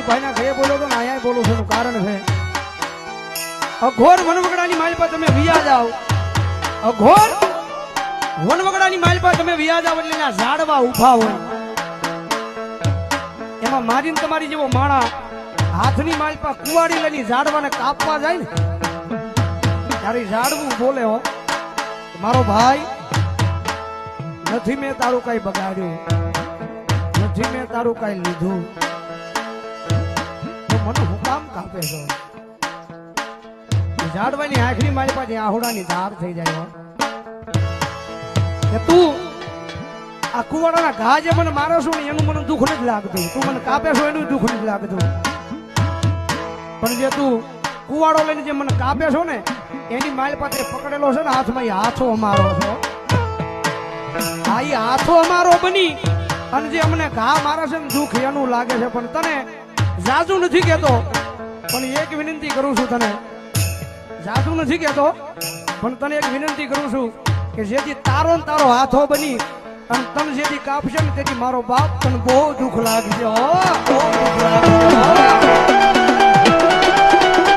ભાઈના ઘરે બોલ્યો તો ને અહીંયા બોલું છું એનું કારણ છે અઘોર વનવગડાની માલ પર તમે વિયા જાઓ અઘોર વનવગડાની માલ પર તમે વિયા જાઓ એટલે એના ઝાડવા ઊભા હોય એમાં મારીને તમારી જેવો માણા હાથની માલ પર કુવાડી લઈને ઝાડવાને કાપવા જાય ને ત્યારે ઝાડવું બોલે હો મારો ભાઈ નથી મેં તારું કઈ બગાડ્યું નથી મેં તારું કઈ લીધું તો મને હું કામ કાપે છો ઝાડવાની આંખની મારી પાસે આહુડાની ધાર થઈ જાય કે તું આ કુવાડાના ઘા જે મને મારો છો ને એનું મને દુઃખ નથી લાગતું તું મને કાપે છો એનું દુઃખ નથી લાગતું પણ જે તું કુવાડો લઈને જે મને કાપે છો ને એની માલ પાસે પકડેલો છે ને હાથમાં એ હાથો અમારો છો આ એ હાથો અમારો બની અને જે અમને ઘા મારે છે ને દુઃખ એનું લાગે છે પણ તને જાજુ નથી કહેતો પણ એક વિનંતી કરું છું તને જાજુ નથી કહેતો પણ તને એક વિનંતી કરું છું કે જેથી તારો ને તારો હાથો બની અને તને જેથી કાપશે ને તેથી મારો બાપ તને બહુ દુઃખ લાગશે બહુ દુઃખ લાગશે